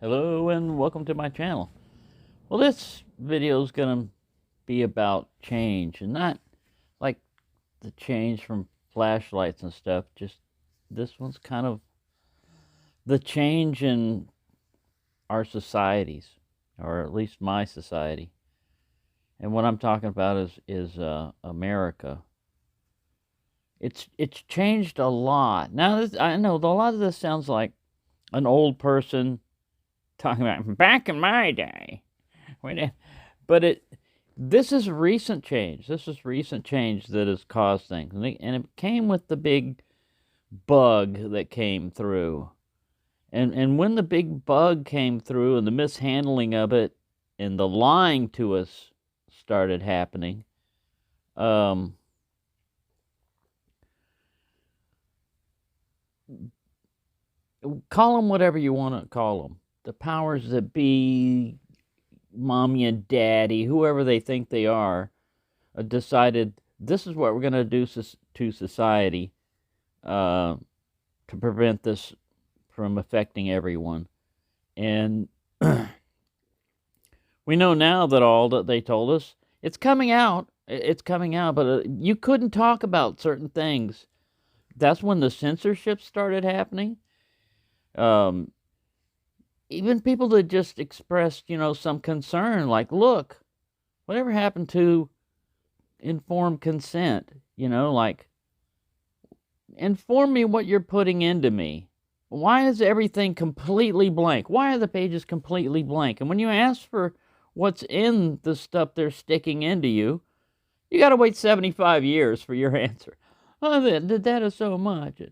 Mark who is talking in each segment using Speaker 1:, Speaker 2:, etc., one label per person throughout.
Speaker 1: Hello and welcome to my channel. Well, this video is going to be about change, and not like the change from flashlights and stuff. Just this one's kind of the change in our societies, or at least my society. And what I'm talking about is America. It's changed a lot. Now I know a lot of this sounds like an old person talking about back in my day. But this is recent change. This is recent change that has caused things, and it came with the big bug that came through. And when the big bug came through, and the mishandling of it, and the lying to us started happening, call them whatever you want to call them. The powers that be, mommy and daddy, whoever they think they are, decided this is what we're going to do to society to prevent this from affecting everyone. And we know now that all that they told us, it's coming out. It's coming out, but you couldn't talk about certain things. That's when the censorship started happening. Even people that just expressed, some concern, like, look, whatever happened to informed consent? Like, inform me what you're putting into me. Why is everything completely blank? Why are the pages completely blank? And when you ask for what's in the stuff they're sticking into you, you got to wait 75 years for your answer. Oh, that is so much.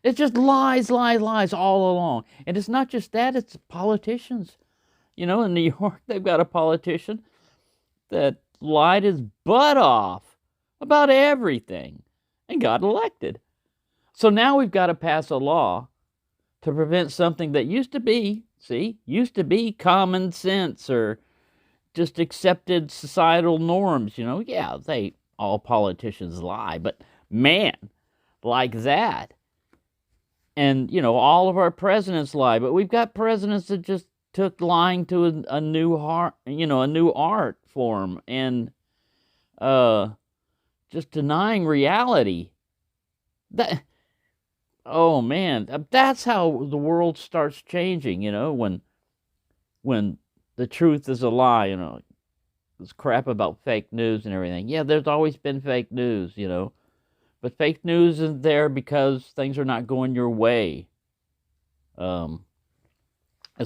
Speaker 1: It's just lies, lies, lies all along. And it's not just that, it's politicians. In New York, they've got a politician that lied his butt off about everything and got elected. So now we've got to pass a law to prevent something that used to be common sense or just accepted societal norms. Yeah, all politicians lie, but man, like that. And, all of our presidents lie, but we've got presidents that just took lying to a new art form, and just denying reality. Oh man, that's how the world starts changing, when the truth is a lie, this crap about fake news and everything. Yeah, there's always been fake news, but fake news isn't there because things are not going your way. As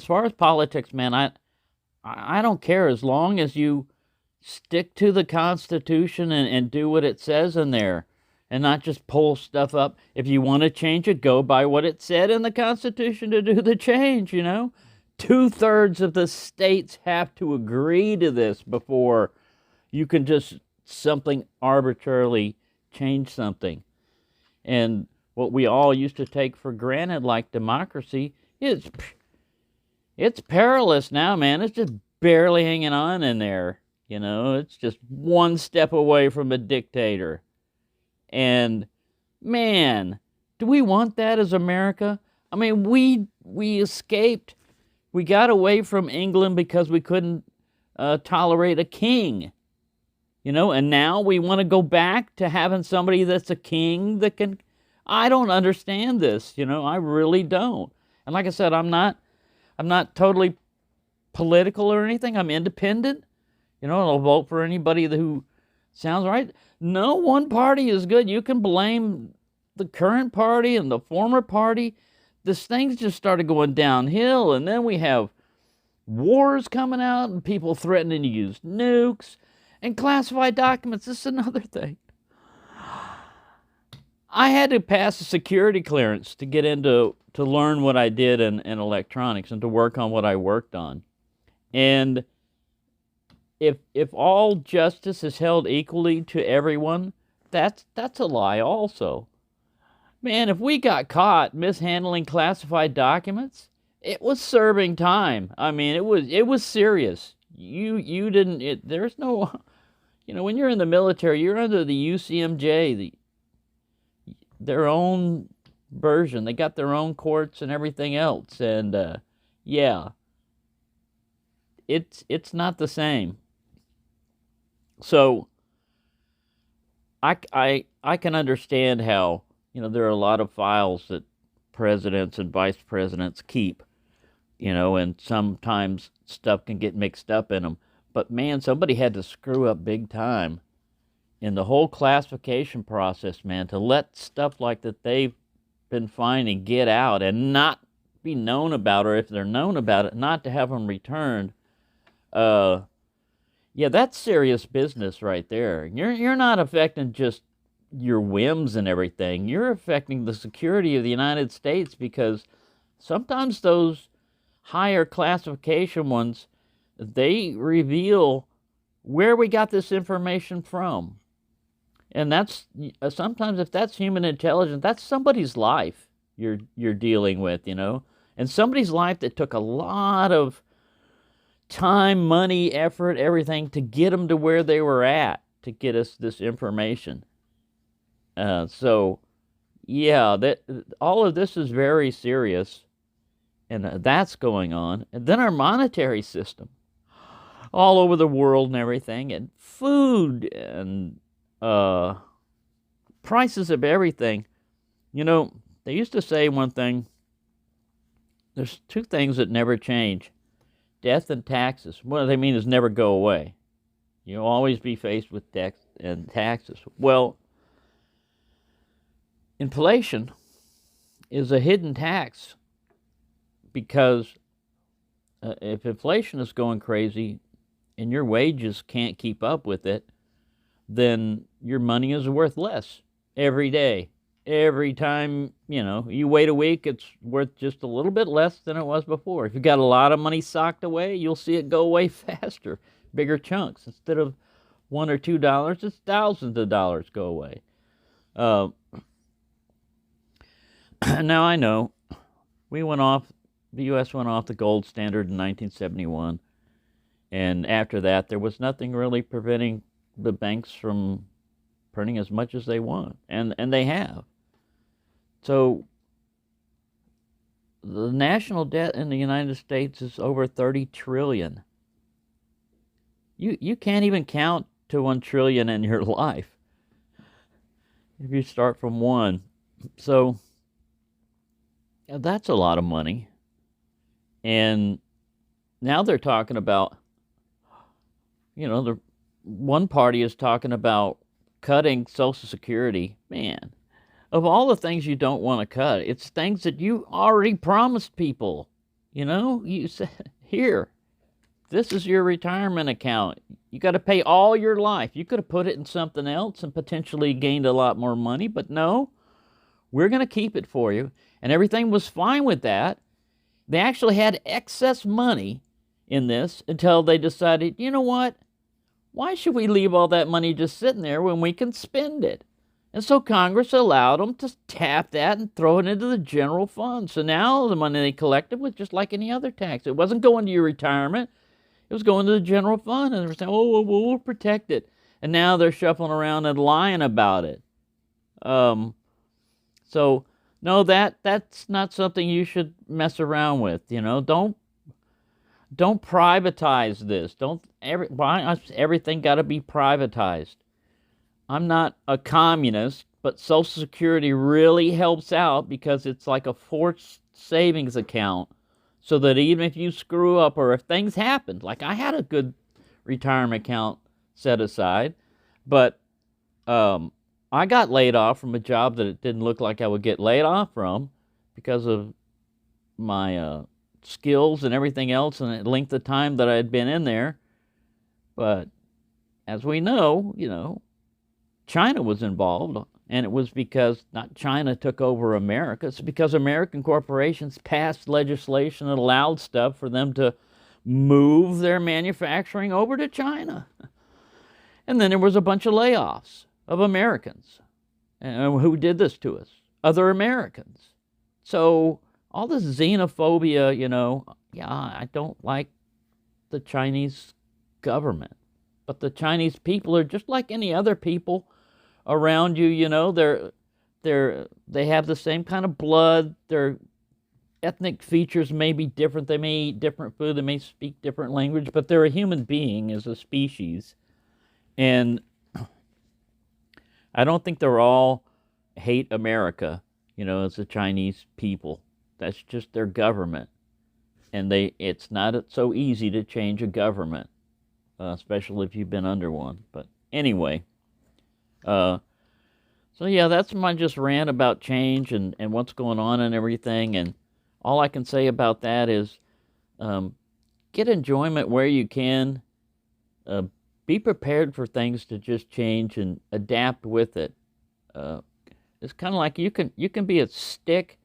Speaker 1: far as politics, man, I don't care, as long as you stick to the Constitution and do what it says in there, and not just pull stuff up. If you want to change it, go by what it said in the Constitution to do the change. 2/3 of the states have to agree to this before you can just something arbitrarily change something. And what we all used to take for granted, like democracy, it's perilous now, man. It's just barely hanging on in there. It's just one step away from a dictator. And man, do we want that as America? I mean, we escaped. We got away from England because we couldn't tolerate a king. And now we want to go back to having somebody that's a king that can. I don't understand this. I really don't. And like I said, I'm not totally political or anything. I'm independent. I'll vote for anybody who sounds right. No one party is good. You can blame the current party and the former party. This thing's just started going downhill, and then we have wars coming out and people threatening to use nukes and classified documents. This is another thing. I had to pass a security clearance to get to learn what I did in electronics and to work on what I worked on. And if all justice is held equally to everyone, that's a lie also. Man, if we got caught mishandling classified documents, it was serving time. I mean, it was serious. You didn't. There's no. When you're in the military, you're under the UCMJ, their own version. They got their own courts and everything else. And yeah, it's not the same. So I can understand how, there are a lot of files that presidents and vice presidents keep, and sometimes stuff can get mixed up in them. But man, somebody had to screw up big time in the whole classification process, man, to let stuff like that they've been finding get out and not be known about, or if they're known about it, not to have them returned. Yeah, that's serious business right there. You're not affecting just your whims and everything. You're affecting the security of the United States, because sometimes those higher classification ones, they reveal where we got this information from. And that's sometimes, if that's human intelligence, that's somebody's life you're dealing with, and somebody's life that took a lot of time, money, effort, everything to get them to where they were at to get us this information. So, yeah, that all of this is very serious, and that's going on. And then our monetary system, all over the world and everything, and food and prices of everything. They used to say one thing: there's two things that never change: death and taxes. What they mean is never go away. You'll always be faced with death and taxes. Well, inflation is a hidden tax, because if inflation is going crazy and your wages can't keep up with it, then your money is worth less every day. Every time, you wait a week, it's worth just a little bit less than it was before. If you got a lot of money socked away, you'll see it go away faster, bigger chunks. Instead of $1 or $2, it's thousands of dollars go away. Now I know the U.S. went off the gold standard in 1971, and after that, there was nothing really preventing the banks from printing as much as they want, and they have. So the national debt in the United States is over 30 trillion. You can't even count to 1 trillion in your life if you start from one. So that's a lot of money. And now they're talking about, the one party is talking about cutting Social Security. Man, of all the things you don't want to cut, it's things that you already promised people. You said, here, this is your retirement account. You got to pay all your life. You could have put it in something else and potentially gained a lot more money, but no, we're going to keep it for you. And everything was fine with that. They actually had excess money in this until they decided, you know what? Why should we leave all that money just sitting there when we can spend it? And so Congress allowed them to tap that and throw it into the general fund. So now the money they collected was just like any other tax. It wasn't going to your retirement. It was going to the general fund. And they were saying, oh, we'll protect it. And now they're shuffling around and lying about it. So, no, that's not something you should mess around with. Don't privatize this. Why everything got to be privatized? I'm not a communist, but Social Security really helps out because it's like a forced savings account, so that even if you screw up or if things happen, like I had a good retirement account set aside, but I got laid off from a job that it didn't look like I would get laid off from because of my skills and everything else and the length of time that I had been in there. But as we know, China was involved, and it was because not China took over America. It's because American corporations passed legislation that allowed stuff for them to move their manufacturing over to China. And then there was a bunch of layoffs of Americans. And who did this to us? Other Americans. So all this xenophobia, I don't like the Chinese government. But the Chinese people are just like any other people around you. They have the same kind of blood. They're ethnic features may be different. They may eat different food. They may speak different language, but they're a human being as a species. And I don't think they're all hate America, as the Chinese people. That's just their government. And it's not so easy to change a government, especially if you've been under one. But anyway, so yeah, that's my just rant about change and what's going on and everything. And all I can say about that is get enjoyment where you can. Uh, be prepared for things to just change and adapt with it. It's kind of like you can be a stick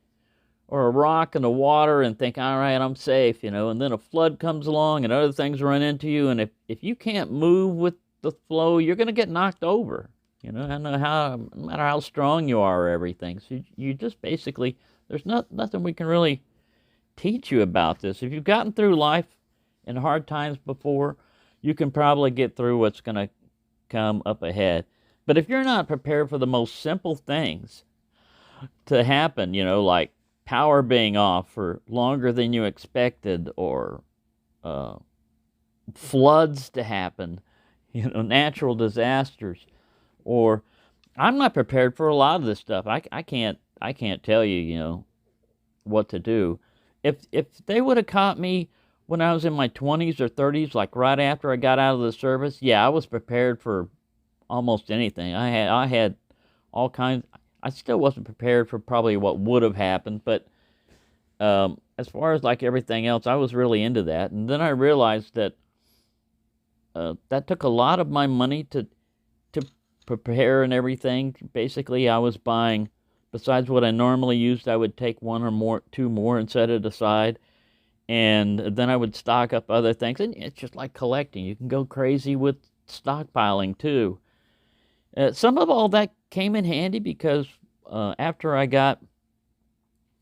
Speaker 1: or a rock in the water and think, all right, I'm safe, and then a flood comes along and other things run into you, and if you can't move with the flow, you're going to get knocked over. I don't know no matter how strong you are or everything. So you just basically, there's nothing we can really teach you about this. If you've gotten through life in hard times before, you can probably get through what's going to come up ahead. But if you're not prepared for the most simple things to happen, like power being off for longer than you expected, or floods to happen, natural disasters, or I'm not prepared for a lot of this stuff. I can't tell you, what to do. If they would have caught me when I was in my 20s or 30s, like right after I got out of the service, yeah, I was prepared for almost anything. I had all kinds. I still wasn't prepared for probably what would have happened, but as far as like everything else, I was really into that. And then I realized that that took a lot of my money to prepare and everything. Basically, I was buying, besides what I normally used, I would take two more and set it aside. And then I would stock up other things. And it's just like collecting. You can go crazy with stockpiling too. Some of all that came in handy because after I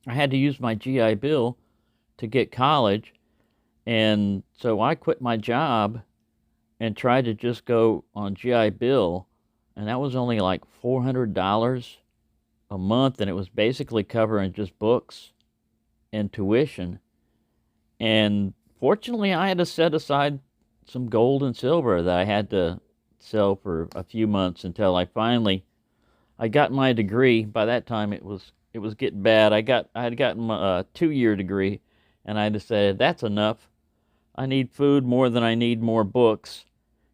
Speaker 1: had to use my GI Bill to get college. And so I quit my job and tried to just go on GI Bill. And that was only like $400 a month. And it was basically covering just books and tuition. And fortunately, I had to set aside some gold and silver that I had to sell for a few months until I got my degree. By that time, it was getting bad. I had gotten my 2-year degree, and I decided that's enough. I need food more than I need more books,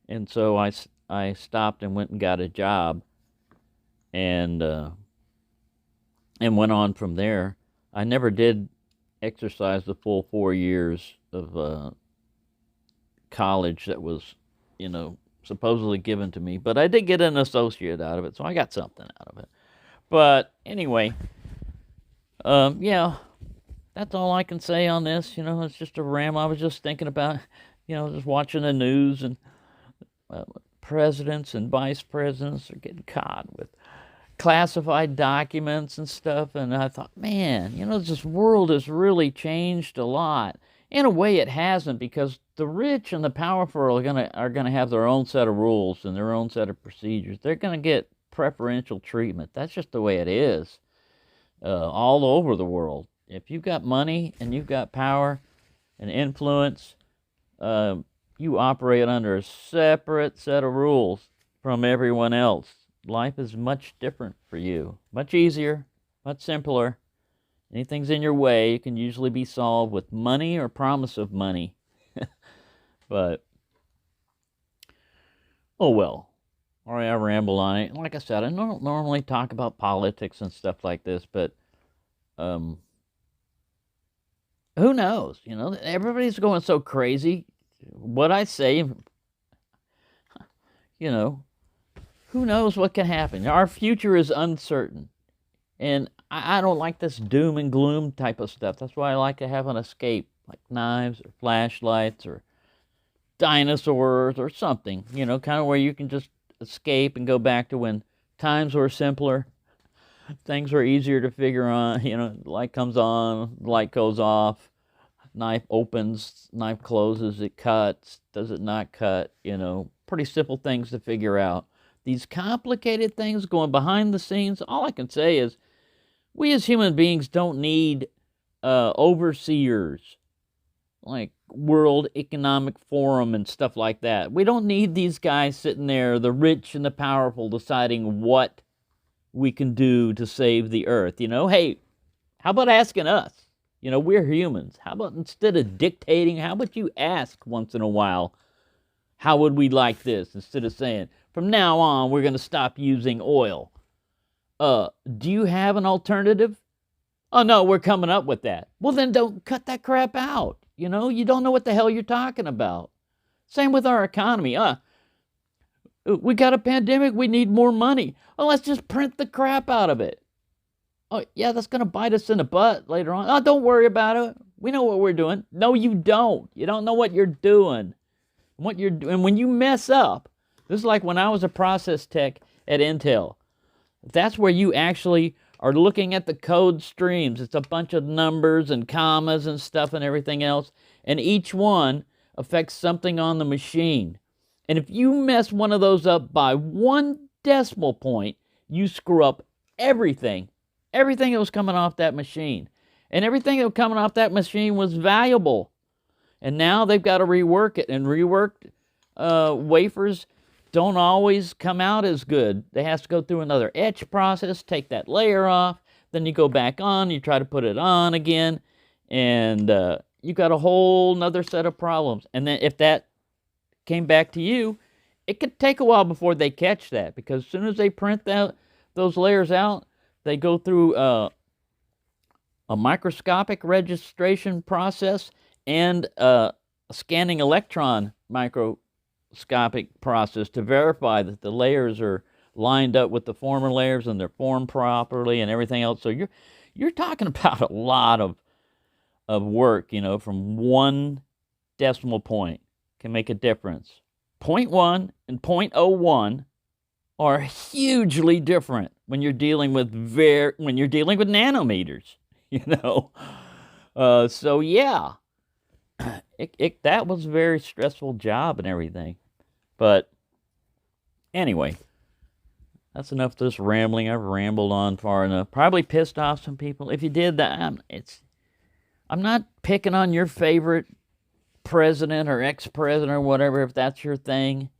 Speaker 1: and so I stopped and went and got a job, and went on from there. I never did exercise the full 4 years of college that was, supposedly given to me, but I did get an associate out of it, so I got something out of it. But anyway, yeah, that's all I can say on this. It's just a ram. I was just thinking about, just watching the news, and presidents and vice presidents are getting caught with classified documents and stuff, and I thought, man, this world has really changed a lot. In a way, it hasn't, because the rich and the powerful are gonna have their own set of rules and their own set of procedures. They're gonna get preferential treatment. That's just the way it is, all over the world. If you've got money and you've got power and influence, you operate under a separate set of rules from everyone else. Life is much different for you, much easier, much simpler. Anything's in your way, it can usually be solved with money or promise of money. But, oh well. All right, I ramble on it. Like I said, I don't normally talk about politics and stuff like this, but who knows? Everybody's going so crazy. What I say, who knows what can happen? Our future is uncertain. And I don't like this doom and gloom type of stuff. That's why I like to have an escape, like knives or flashlights or dinosaurs or something, kind of where you can just escape and go back to when times were simpler, things were easier to figure on. Light comes on, light goes off, knife opens, knife closes, it cuts, does it not cut, pretty simple things to figure out. These complicated things going behind the scenes, all I can say is we as human beings don't need overseers, like World Economic Forum and stuff like that. We don't need these guys sitting there, the rich and the powerful, deciding what we can do to save the earth. Hey, how about asking us? We're humans. How about instead of dictating, how about you ask once in a while, how would we like this? Instead of saying, from now on, we're going to stop using oil. Do you have an alternative? Oh, no, we're coming up with that. Well, then don't cut that crap out. You don't know what the hell you're talking about. Same with our economy. We got a pandemic. We need more money. Oh, let's just print the crap out of it. Oh, yeah, that's going to bite us in the butt later on. Oh, don't worry about it. We know what we're doing. No, you don't. You don't know what you're doing. And when you mess up, this is like when I was a process tech at Intel. That's where you actually are looking at the code streams. It's a bunch of numbers and commas and stuff and everything else. And each one affects something on the machine. And if you mess one of those up by 1 decimal point, you screw up everything. Everything that was coming off that machine. And everything that was coming off that machine was valuable. And now they've got to rework it. And reworked wafers don't always come out as good. They have to go through another etch process, take that layer off. Then you go back on, you try to put it on again. And you got a whole nother set of problems. And then if that came back to you, it could take a while before they catch that. Because as soon as they print those layers out, they go through a microscopic registration process and a scanning electron microscopic process to verify that the layers are lined up with the former layers and they're formed properly and everything else. So you're talking about a lot of work, from 1 decimal point can make a difference. 0.1 and 0.01 are hugely different when you're dealing with nanometers, So yeah, that was a very stressful job and everything. But anyway, that's enough of this rambling. I've rambled on far enough. Probably pissed off some people. If you did that, I'm not picking on your favorite president or ex-president or whatever, if that's your thing,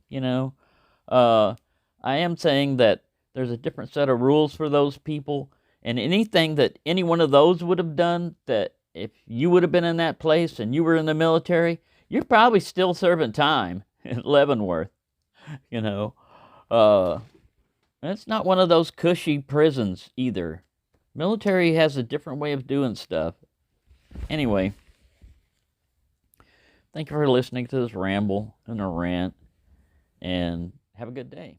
Speaker 1: I am saying that there's a different set of rules for those people, and anything that any one of those would have done, that if you would have been in that place and you were in the military, you're probably still serving time in Leavenworth, It's not one of those cushy prisons either. Military has a different way of doing stuff. Anyway, thank you for listening to this ramble and a rant, and have a good day.